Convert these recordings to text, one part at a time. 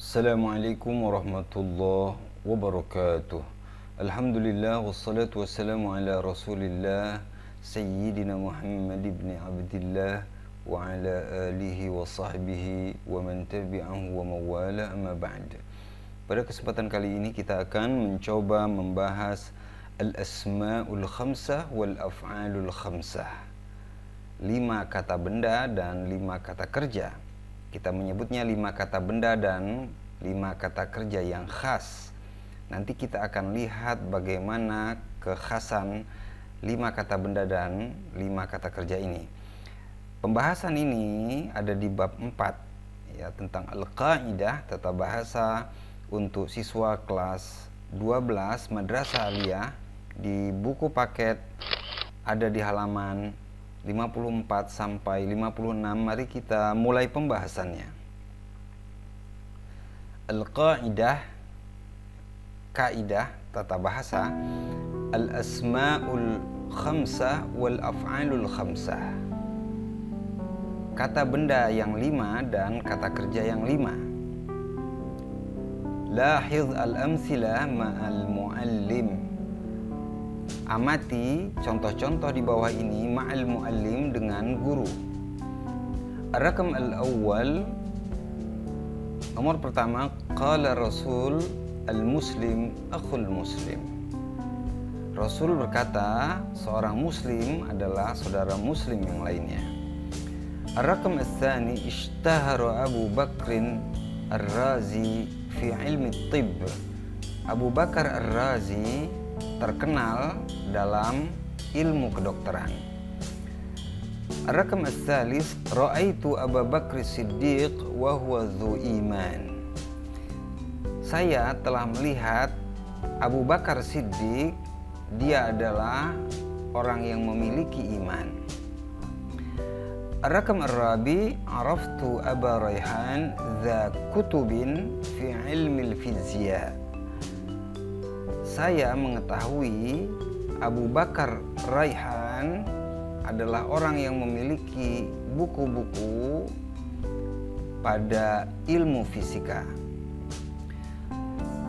Assalamualaikum warahmatullahi wabarakatuh. Alhamdulillah wassalatu wassalamu ala Rasulillah Sayyidina Muhammad ibn Abdillah wa ala alihi wa sahbihi wa man tabi'ahu wa mawala amma ba'd. Pada kesempatan kali ini kita akan mencoba membahas al-asma'ul khamsah wal af'alul khamsah. 5 kata benda dan 5 kata kerja. Kita menyebutnya 5 kata benda dan 5 kata kerja yang khas. Nanti kita akan lihat bagaimana kekhasan 5 kata benda dan 5 kata kerja ini. Pembahasan ini ada di bab 4 ya, tentang al-qaidah, tata bahasa untuk siswa kelas 12 Madrasah Aliyah. Di buku paket ada di halaman 54 sampai 56. Mari kita mulai pembahasannya. Al-qaidah, kaidah tata bahasa, al-asma'ul khamsah wal af'alul khamsah. Kata benda yang 5 dan kata kerja yang 5. Lahiz al-amthilah ma'al muallim. Amati contoh-contoh di bawah ini ma'al muallim, dengan guru. Ar-rakam al-awwal, nomor pertama, qala Rasul al-muslim akhul muslim. Rasul berkata, seorang muslim adalah saudara muslim yang lainnya. Ar-rakam al-thani, ishtahara Abu Bakrin ar-Razi fi ilmi tibb. Abu Bakar ar-Razi terkenal dalam ilmu kedokteran. Ar-rakam al-thalith, ra'aitu Abu Bakr Siddiq wa huwa dhu iman. Saya telah melihat Abu Bakar Siddiq, dia adalah orang yang memiliki iman. Ar-rakam ar-rabi, araftu Aba Rayhan dha kutubin fi ilmi al-fizya. Saya mengetahui Abu Bakar Rayhan adalah orang yang memiliki buku-buku pada ilmu fisika.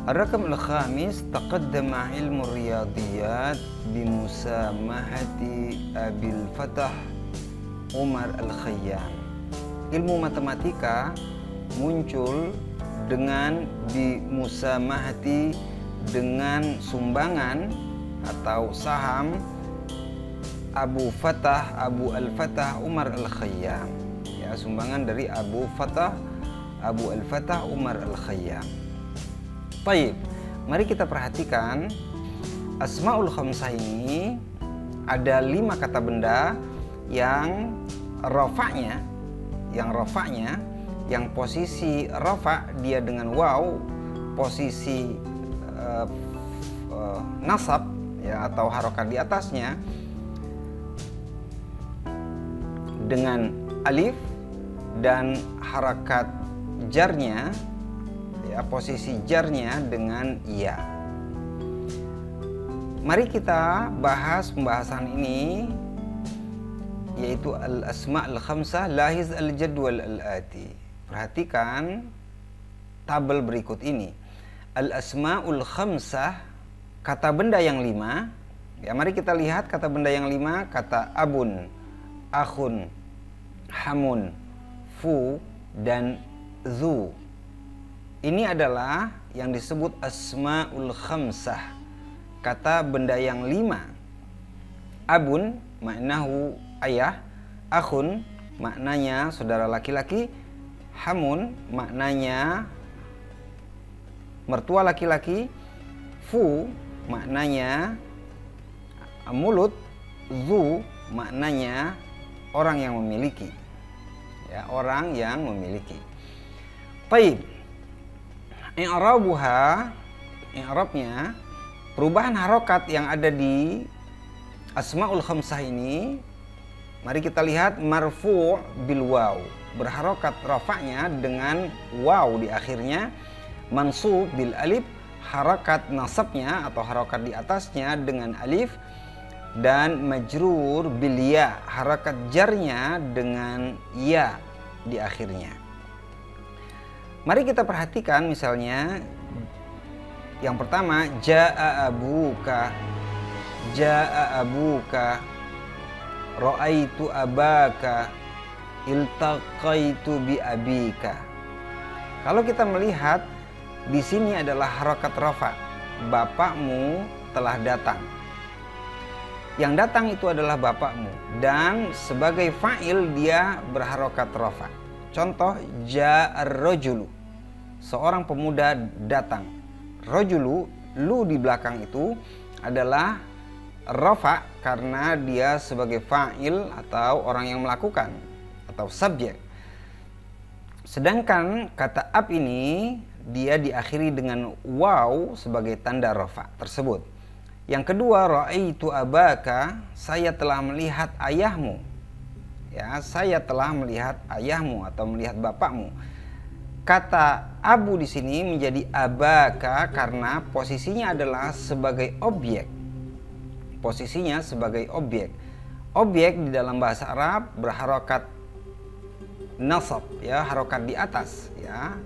Ar-rakam al-khamis, taqaddama ilmu riyadiyat bimusamahati Abil Fatah Umar al-Khayyam. Ilmu matematika muncul dengan bimusamahati, dengan sumbangan atau saham Abu al-Fatah Umar al-Khayyam. Ya, sumbangan dari Abu al-Fatah Umar al-Khayyam. Baik, mari kita perhatikan asmaul khamsah ini. Ada 5 kata benda yang rafa'nya, yang posisi rafa' dia dengan waw, posisi nasab ya, atau harokat di atasnya dengan alif, dan harakat jarnya ya, posisi jarnya dengan ya. Mari kita bahas pembahasan ini, yaitu al-asma' al-khamsah, lahiz al-jadwal al-ati. Perhatikan tabel berikut ini. Al-asma'ul khamsah, kata benda yang 5. Ya, mari kita lihat kata benda yang 5, kata abun, akhun, hamun, fu, dan zu. Ini adalah yang disebut asma'ul khamsah, kata benda yang 5. Abun maknahu ayah, akhun maknanya saudara laki-laki, hamun maknanya mertua laki-laki, fu maknanya mulut, zu maknanya orang yang memiliki. Ya, orang yang memiliki. Baik. I'rabuha, i'rabnya, perubahan harokat yang ada di asmaul khamsah ini. Mari kita lihat marfu' bil waw, berharokat rafa'nya dengan waw di akhirnya. Mansub bil alif, harakat nasabnya atau harakat di atasnya dengan alif. Dan majrur bil ya, harakat jarnya dengan ya di akhirnya. Mari kita perhatikan misalnya yang pertama, jaa abuka, ra'aitu abaka, iltaqaitu bi abika. Kalau kita melihat di sini adalah harakat rafa, bapakmu telah datang. Yang datang itu adalah bapakmu, dan sebagai fa'il dia berharokat rafa. Contoh, ja'ar rajulu, seorang pemuda datang. Rajulu, lu di belakang itu adalah rafa karena dia sebagai fa'il atau orang yang melakukan atau subjek. Sedangkan kata ab ini dia diakhiri dengan waw sebagai tanda rafa tersebut. Yang kedua, ra'aitu abaka, saya telah melihat ayahmu. Ya, saya telah melihat ayahmu atau melihat bapakmu. Kata abu di sini menjadi abaka karena posisinya adalah sebagai objek. Posisinya sebagai objek. Objek di dalam bahasa Arab berharokat nasab, ya, harokat di atas, ya.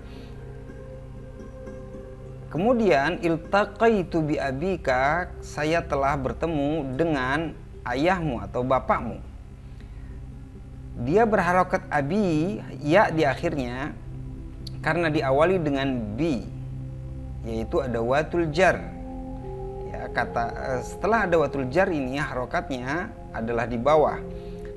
Kemudian iltaqaitu bi abika, saya telah bertemu dengan ayahmu atau bapakmu. Dia berharokat abi, ya di akhirnya karena diawali dengan bi, yaitu ada watul jar. Ya, setelah ada watul jar ini harokatnya adalah di bawah,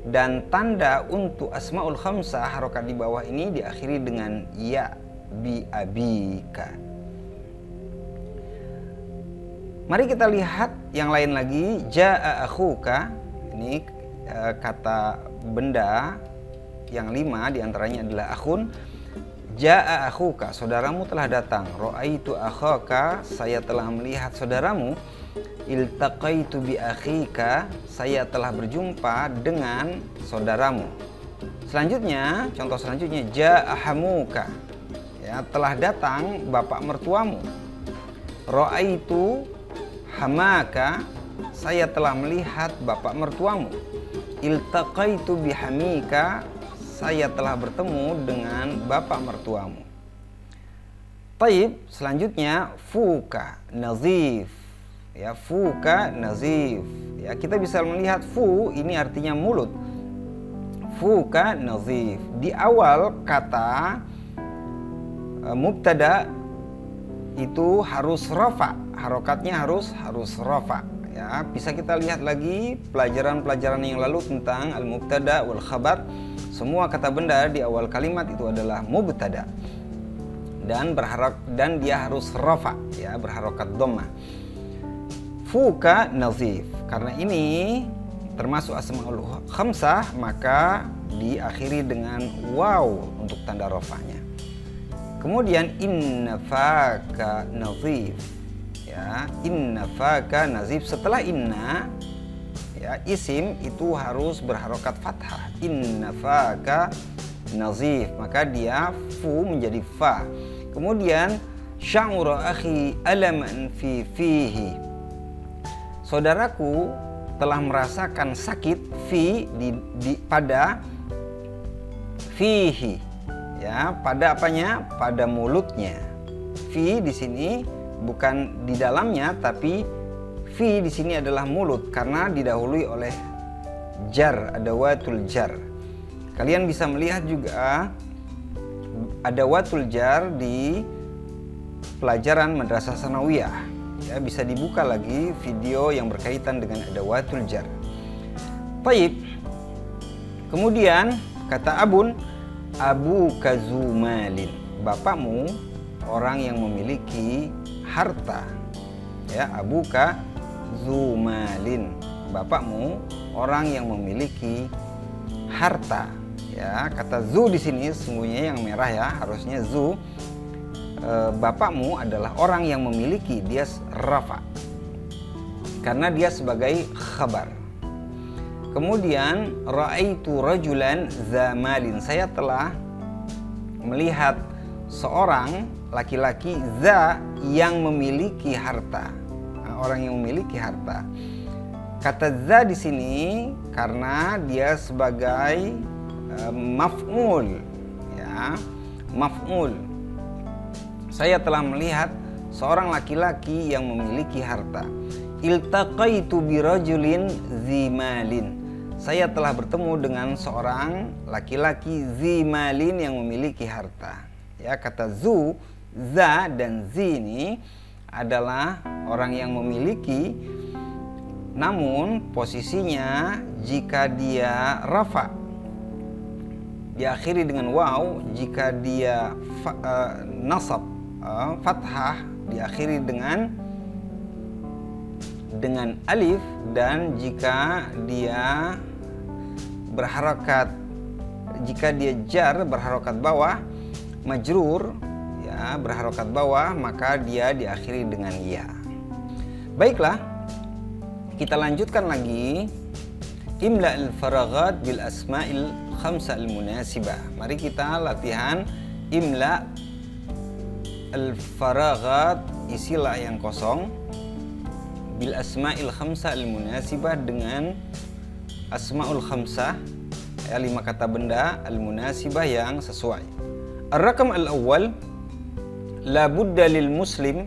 dan tanda untuk asmaul khamsah harokat di bawah ini diakhiri dengan ya bi abika. Mari kita lihat yang lain lagi, jaa akhuka. Ini kata benda yang 5 diantaranya adalah akhun. Jaa akhuka, saudaramu telah datang. Ra'aitu akhaka, saya telah melihat saudaramu. Iltaqaitu bi akhika, saya telah berjumpa dengan saudaramu. Selanjutnya, contoh selanjutnya, jaa hamuka, ya, telah datang bapak mertuamu. Ra'aitu hamaka, saya telah melihat bapak mertuamu. Iltaqaitu bihamika, saya telah bertemu dengan bapak mertuamu. Taib, selanjutnya fuka nazif, ya, fuka nazif, ya, kita bisa melihat fu ini artinya mulut. Fuka nazif, di awal kata mubtada itu harus rafa, harokatnya harus rafa, ya. Bisa kita lihat lagi pelajaran-pelajaran yang lalu tentang al-mubtada wal khabar. Semua kata benda di awal kalimat itu adalah mubtada dan dia harus rafa, ya, berharokat dhammah. Fuka nazif, karena ini termasuk asmaul khamsah maka diakhiri dengan waw untuk tanda rafanya. Kemudian inna faka nazif, ya, inna faka nazif. Setelah inna, ya, isim itu harus berharokat fathah. Inna faka nazif, maka dia fu menjadi fa. Kemudian sya'ura akhi alaman fi fihi, saudaraku telah merasakan sakit fi pada fihi, ya, pada apanya? Pada mulutnya. Fi di sini bukan di dalamnya, tapi fi di sini adalah mulut karena didahului oleh jar, ada watul jar. Kalian bisa melihat juga ada watul jar di pelajaran Madrasah Sanawiyah. Ya, bisa dibuka lagi video yang berkaitan dengan ada watul jar. Baik. Kemudian kata abun, abu kazumalin, bapakmu orang yang memiliki harta. Ya, abuka zumalin, bapakmu orang yang memiliki harta. Ya, kata zu di sini sungguhnya yang merah, ya, harusnya zu. Bapakmu adalah orang yang memiliki, dia rafa karena dia sebagai khabar. Kemudian ra'aitu rajulan zamalin, saya telah melihat seorang laki-laki za yang memiliki harta. Nah, orang yang memiliki harta. Kata za di sini karena dia sebagai maf'ul, ya, maf'ul. Saya telah melihat seorang laki-laki yang memiliki harta. Iltaqaitu birajulin zimalin. Saya telah bertemu dengan seorang laki-laki zimalin yang memiliki harta. Ya, kata zu, za dan zi ini adalah orang yang memiliki, namun posisinya jika dia rafa diakhiri dengan waw, jika dia nasab fathah diakhiri dengan alif, dan jika dia berharokat, jika dia jar berharokat bawah, majrur ya berharokat bawah, maka dia diakhiri dengan ya. Baiklah, kita lanjutkan lagi. Imla al-faraghat bil asma'il khamsa al-munasibah. Mari kita latihan imla al-faraghat, isilah yang kosong, bil asma'il khamsa al-munasibah, dengan asma'ul khamsah, ya 5 kata benda al-munasibah yang sesuai. Ar-raqam al-awwal, la budda lil muslim,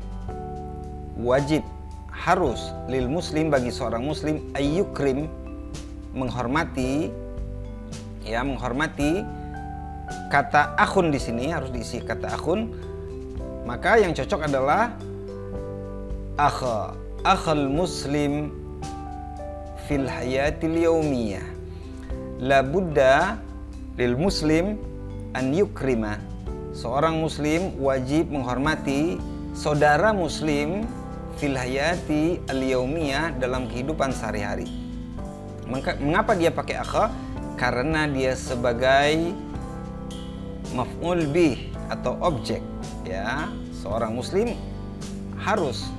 wajib, harus, lil muslim, bagi seorang muslim, ayyukrim, menghormati, ya menghormati. Kata akhun di sini harus diisi kata akhun, maka yang cocok adalah akhal muslim fil hayatil yaumiyah. La budda lil muslim an yukrima, seorang muslim wajib menghormati saudara muslim fil hayati al yaumiyah, dalam kehidupan sehari-hari. Mengapa dia pakai akha? Karena dia sebagai maf'ul bih atau objek, ya. Seorang muslim harus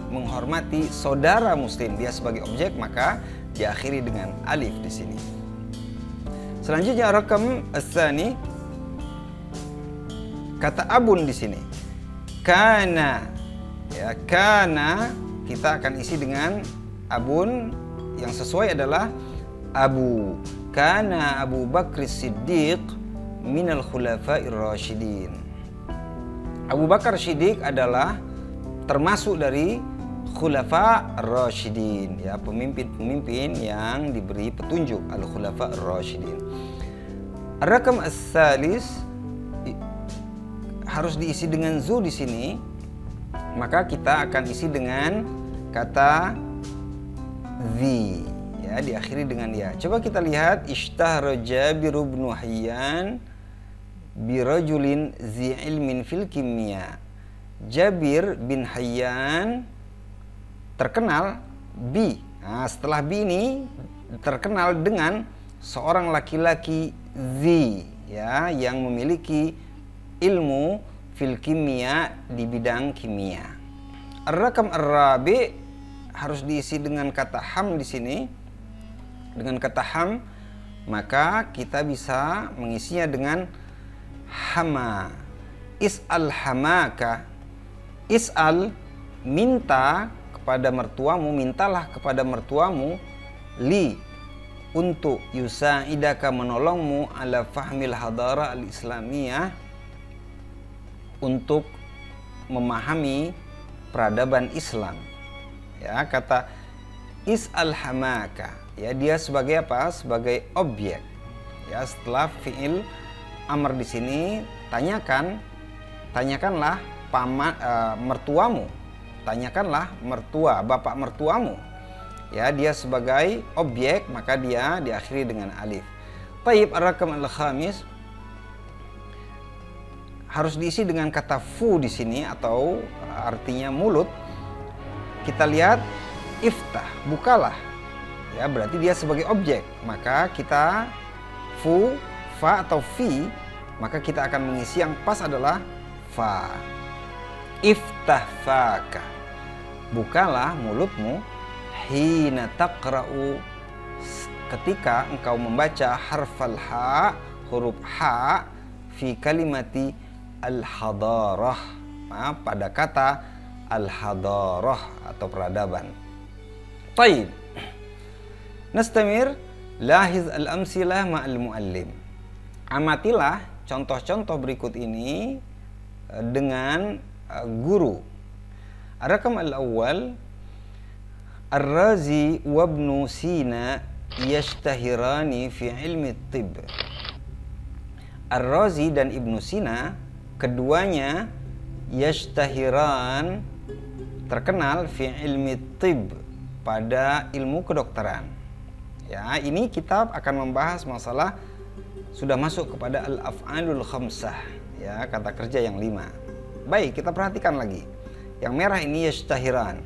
menghormati saudara muslim, dia sebagai objek, maka diakhiri dengan alif di sini. Selanjutnya rakam as-tsani, kata abun di sini. Kana, ya, kana kita akan isi dengan abun, yang sesuai adalah abu. Kana Abu Bakr Siddiq minal khulafa'ir rasyidin. Abu Bakar Siddiq adalah termasuk dari khulafa rasyidin, ya, pemimpin-pemimpin yang diberi petunjuk, al khulafa rasyidin. Ar-raqam as-salis harus diisi dengan zu di sini, maka kita akan isi dengan kata zi, ya, diakhiri dengan ya. Coba kita lihat, ishtahara Jabir bin Hayyan birajulin zi ilmin fil kimia. Jabir bin Hayyan terkenal bi. Nah, setelah bi ini terkenal dengan seorang laki-laki zi, ya, yang memiliki ilmu fil kimia, di bidang kimia. Ar-raqam ar-rabi harus diisi dengan kata ham di sini. Dengan kata ham, maka kita bisa mengisinya dengan hama. Is'al hamaka. Is'al, minta kepada mertuamu, mintalah kepada mertuamu, li, untuk yusa'idaka, menolongmu, ala fahmil hadara al-islamiyah, untuk memahami peradaban Islam. Ya, kata is'al hamaka, ya, dia sebagai apa? Sebagai objek. Ya, setelah fi'il amr di sini, tanyakanlah mertuamu. Tanyakanlah mertua, bapak mertuamu. Ya, dia sebagai objek, maka dia diakhiri dengan alif. Taib, ar-raqam al-khamis harus diisi dengan kata fu di sini, atau artinya mulut. Kita lihat, iftah, bukalah, ya, berarti dia sebagai objek, maka kita fu, fa atau fi, maka kita akan mengisi yang pas adalah fa. Iftah faka, bukalah mulutmu, hina taqra'u, ketika engkau membaca harfal ha, huruf ha, fi kalimati al-hadarah, pada kata al-hadarah atau peradaban. Taib, nastamir, lahiz al-amsilah ma'al muallim. Amatilah contoh-contoh berikut ini dengan guru. Ar-rakam al-awwal, Ar-Razi wa Ibnu Sina yashtahirani fi ilmi tibb. Ar-Razi dan Ibnu Sina keduanya yashtahiran, terkenal fi ilmi tibb, pada ilmu kedokteran. Ya, ini kitab akan membahas masalah sudah masuk kepada al-af'alul khamsah, ya, kata kerja yang 5. Baik, kita perhatikan lagi. Yang merah ini yashtahiran.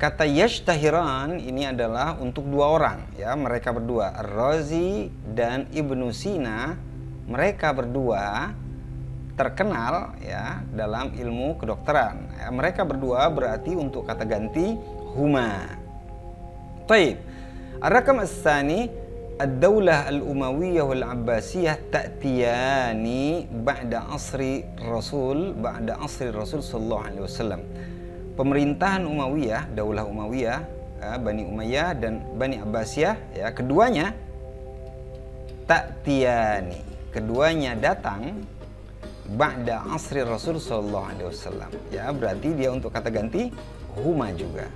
Kata yashtahiran ini adalah untuk dua orang, ya, mereka berdua, Ar-Razi dan Ibnu Sina. Mereka berdua terkenal, ya, dalam ilmu kedokteran. Ya, mereka berdua berarti untuk kata ganti huma. Taib. Ar-rakam as-tsani, ad-daulah al-Umayyah wal-Abbasiyah ta'tiyani ba'da asri Rasul sallallahu alaihi wasallam. Pemerintahan Umayyah, daulah Umayyah, Bani Umayyah dan Bani Abbasiyah, ya, keduanya ta'tiyani, keduanya datang ba'da asri Rasul sallallahu alaihi wasallam. Ya, berarti dia untuk kata ganti huma juga.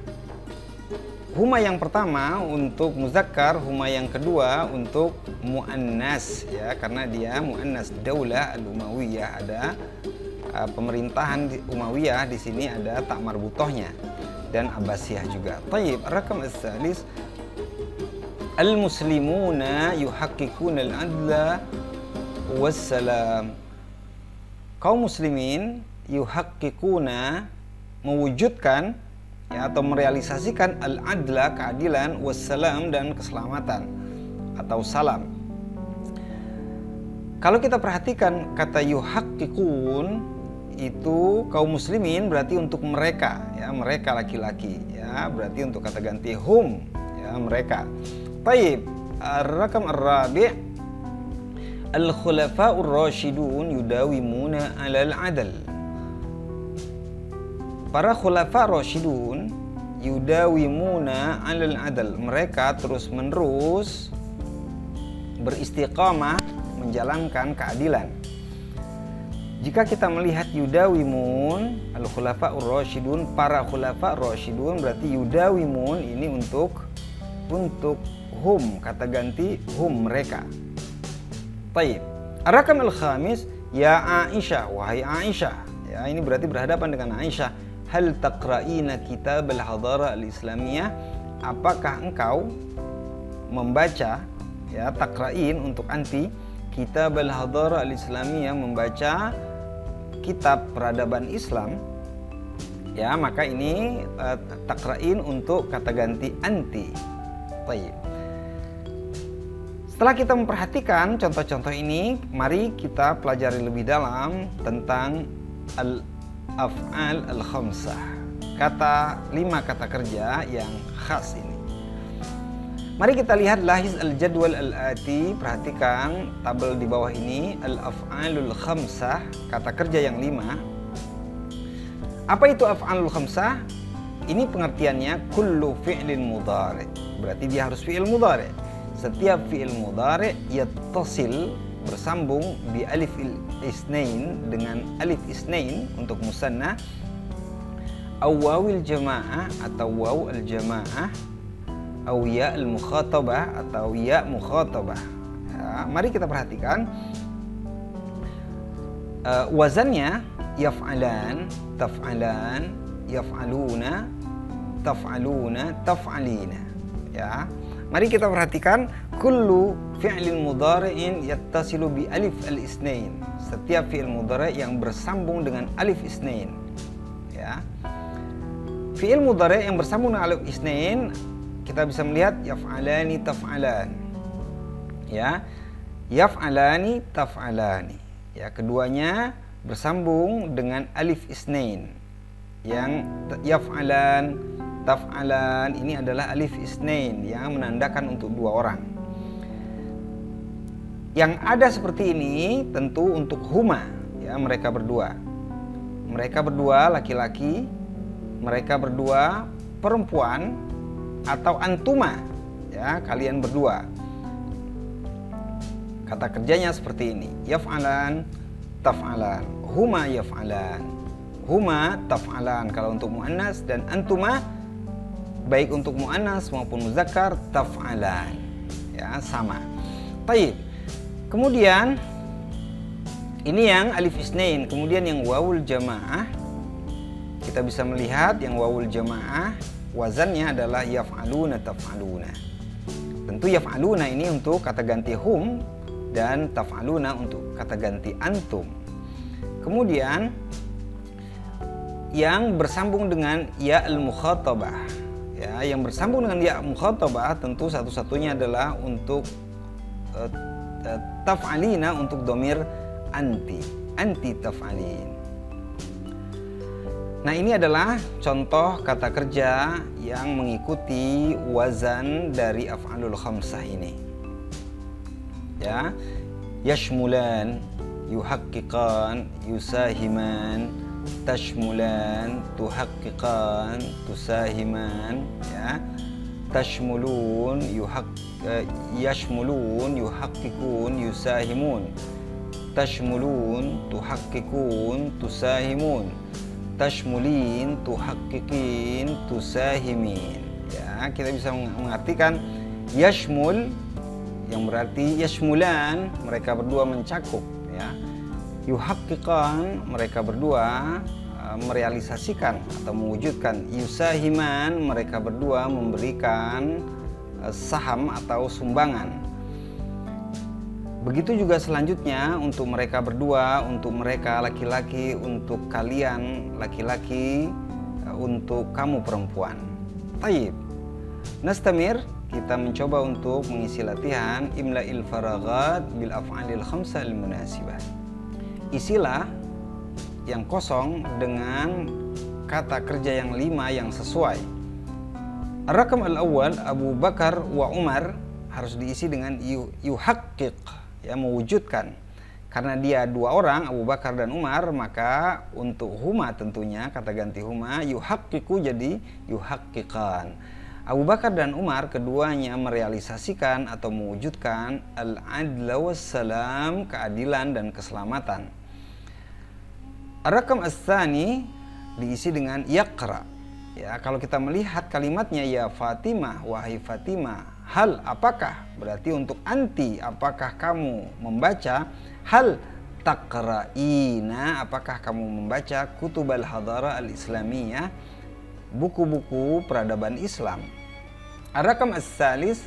Huma yang pertama untuk muzakkar, huma yang kedua untuk muannas, ya, karena dia muannas. Daulah al-Umayyah, ada pemerintahan Umayyah, di sini ada tak marbutohnya, dan Abbasiyah juga. Taib. Ar-rakam as-salis, al-muslimuna yuhaqqiquna al-adla wassalam. Kaum muslimin yuhaqqiquna, mewujudkan, ya, atau merealisasikan al-adla, keadilan, wassalam, dan keselamatan atau salam. Kalau kita perhatikan kata yuhaqqiqun itu kaum muslimin berarti untuk mereka, ya, mereka laki-laki, ya, berarti untuk kata ganti hum, ya, mereka. Taib. Ar-rakam ar-rabi', al-khulafa'ur rasyidun yudawimuna 'alal 'adl. Para khulafa rasyidun yudawimuna 'alal 'adl, mereka terus-menerus beristiqamah menjalankan keadilan. Jika kita melihat yudawimun, al-khulafa'ur rasyidun, para khulafa rasyidun, berarti yudawimun ini untuk hum, kata ganti hum, mereka. Taib. Ar-rakam al-khamis, ya Aisyah, wahai Aisyah. Ya, ini berarti berhadapan dengan Aisyah. Hal taqra'ina kitab al-hadara al-islamiyah, apakah engkau membaca, ya, taqra'in untuk anti, kitab al-hadara al-islamiyah, membaca kitab peradaban Islam, ya, maka ini taqra'in untuk kata ganti anti. Baik. Setelah kita memperhatikan contoh-contoh ini, mari kita pelajari lebih dalam tentang al-af'al al-khamsah, 5 kata kerja yang khas ini. Mari kita lihat lahiz al-jadwal al-ati. Perhatikan tabel di bawah ini, al-af'alul khamsah, kata kerja yang 5. Apa itu af'alul khamsah? Ini pengertiannya kullu fi'lin mudhari'. Berarti dia harus fi'il mudhari'. Setiap fi'il mudhari' yattasil, bersambung bi alif isnain, dengan alif isnain untuk musanna, aw wawil jamaah atau waw al-jamaah, aw ya al-mukhatabah atau ya mukhatabah. Ya, mari kita perhatikan wazannya yaf'alan, taf'alan, yaf'aluna, taf'aluna, taf'alina. Ya, mari kita perhatikan kullu fi'lin mudhari'in yattasilu bi alif al-isnain. Setiap fi'il mudhari' yang bersambung dengan alif isnain. Ya. Fi'il mudhari' yang bersambung dengan alif isnain, kita bisa melihat yaf'alani, taf'alan. Ya. Yaf'alani, taf'alani. Ya, keduanya bersambung dengan alif isnain. Yang yaf'alan, taf'alan ini adalah alif isnain yang menandakan untuk dua orang. Yang ada seperti ini tentu untuk huma, ya, mereka berdua. Mereka berdua laki-laki, mereka berdua perempuan, atau antuma, ya, kalian berdua. Kata kerjanya seperti ini, yaf'alan, taf'alan, huma yaf'alan, huma taf'alan kalau untuk muannas, dan antuma baik untuk muannas maupun muzakkar taf'alan. Ya, sama. Baik. Kemudian ini yang alif isnain, kemudian yang wawul jamaah. Kita bisa melihat yang wawul jamaah wazannya adalah yaf'aluna taf'aluna. Tentu yaf'aluna ini untuk kata ganti hum dan taf'aluna untuk kata ganti antum. Kemudian yang bersambung dengan ya al-mukhatabah. Ya, yang bersambung dengan ya mukhatabah tentu satu-satunya adalah untuk taf'alina untuk domir anti taf'alin. Nah, ini adalah contoh kata kerja yang mengikuti wazan dari af'alul khamsah ini. Ya, yashmulan, yuhaqqiqan, yusahiman, tashmulan, tuhaqqiqan, tusahiman, ya. Tashmulun, yashmulun, yuhaqqiqun, yusahimun. Tashmulun, tuhaqqiqun, tusahimun. Tashmulin, tuhaqqiqin, tusahimin. Ya, kita bisa mengartikan yashmul yang berarti yashmulan, mereka berdua mencakup, ya. Yuhaqqiqan, mereka berdua merealisasikan atau mewujudkan. Yusahiman, mereka berdua memberikan saham atau sumbangan. Begitu juga selanjutnya untuk mereka berdua, untuk mereka laki-laki, untuk kalian laki-laki, untuk kamu perempuan. Taib. Nastamir, kita mencoba untuk mengisi latihan imla'il faraghat bil af'alil khamsah al munasibah. Isilah yang kosong dengan kata kerja yang 5 yang sesuai. Ar-rakam al-awwal Abu Bakar wa Umar harus diisi dengan yuhaqqiq. Ya, mewujudkan. Karena dia dua orang, Abu Bakar dan Umar, maka untuk huma tentunya kata ganti huma yuhaqqiqu jadi yuhaqqiqan. Abu Bakar dan Umar keduanya merealisasikan atau mewujudkan al-adla wassalam, keadilan dan keselamatan. Ar-rakam as-tsani diisi dengan yaqra. Ya, kalau kita melihat kalimatnya ya Fatimah, wahai Fatimah, hal apakah, berarti untuk anti, apakah kamu membaca, hal taqra'ina, apakah kamu membaca kutubal hadara al-islamiyah, buku-buku peradaban Islam. Ar-rakam as-salis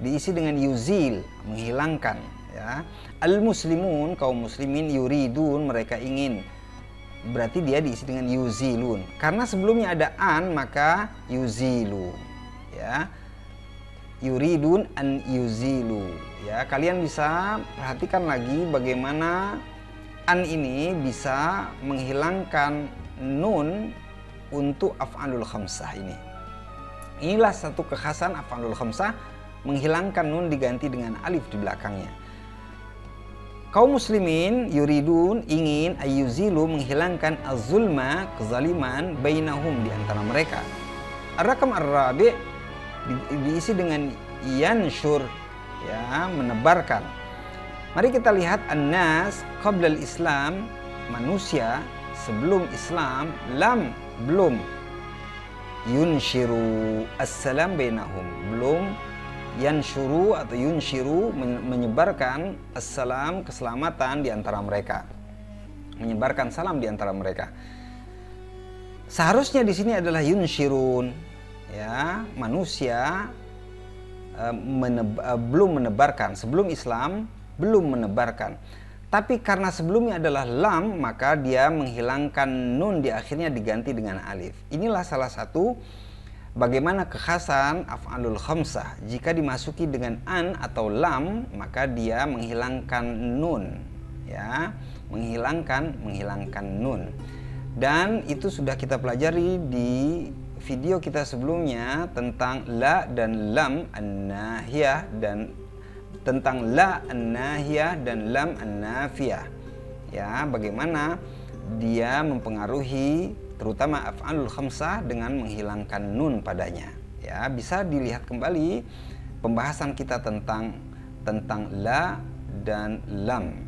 diisi dengan yuzil, menghilangkan, ya. Al-muslimun, kaum muslimin, yuridun, mereka ingin, berarti dia diisi dengan yuzilun. Karena sebelumnya ada an, maka yuzilu, ya. Yuridun an yuzilu, ya. Kalian bisa perhatikan lagi bagaimana an ini bisa menghilangkan nun untuk af'alul khamsah ini. Inilah satu kekhasan af'alul khamsah, menghilangkan nun diganti dengan alif di belakangnya. Kaum muslimin yuridun, ingin, ayyuzilu, menghilangkan az-zulma, kezaliman, bainahum, di antara mereka. Ar-rakam ar-rabi' diisi dengan yanshur, ya, menebarkan. Mari kita lihat an-nas qabla al-islam, manusia sebelum Islam, lam, belum, yunshiru as-salam bainahum, belum yanshuru atau yunshiru, menyebarkan assalam, keselamatan di antara mereka, menyebarkan salam di antara mereka. Seharusnya di sini adalah yunshirun, ya, manusia belum menebarkan, sebelum Islam belum menebarkan. Tapi karena sebelumnya adalah lam, maka dia menghilangkan nun di akhirnya diganti dengan alif. Inilah salah satu bagaimana kekhasan af'alul khamsah. Jika dimasuki dengan an atau lam, maka dia menghilangkan nun, ya, menghilangkan nun. Dan itu sudah kita pelajari di video kita sebelumnya tentang la dan lam an-nahiyah, dan tentang la an-nahiyah dan lam an-nafiyah, ya, bagaimana dia mempengaruhi terutama af'alul khamsah dengan menghilangkan nun padanya. Ya, bisa dilihat kembali pembahasan kita tentang la dan lam.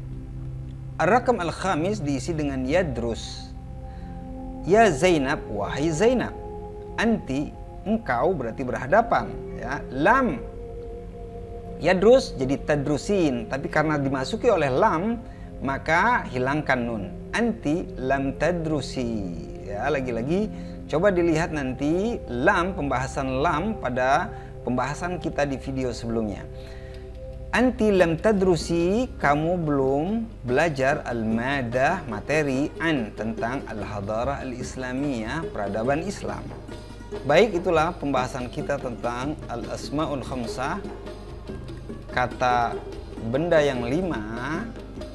Ar-rakam al-khamis diisi dengan yadrus. Ya Zainab, wahai Zainab. Anti, engkau berarti berhadapan, ya. Lam yadrus jadi tadrusin, tapi karena dimasuki oleh lam maka hilangkan nun. Anti lam tadrusi. Ya, lagi-lagi coba dilihat nanti lam, pembahasan lam pada pembahasan kita di video sebelumnya. Anti lam tadrusi, kamu belum belajar al-madah, materi an, tentang al-hadarah al-islamiyah, peradaban Islam. Baik, itulah pembahasan kita tentang al-asma'ul khamsah, kata benda yang 5,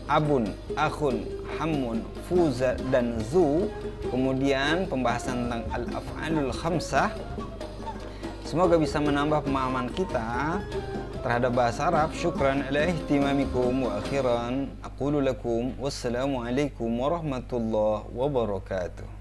abun, akhun, hamun, fuza, dan zu. Kemudian pembahasan tentang al-af'alul khamsah. Semoga bisa menambah pemahaman kita terhadap bahasa Arab. Syukran ala ihtimamikum wa akhiran aqulu lakum wassalamu alaikum warahmatullahi wabarakatuh.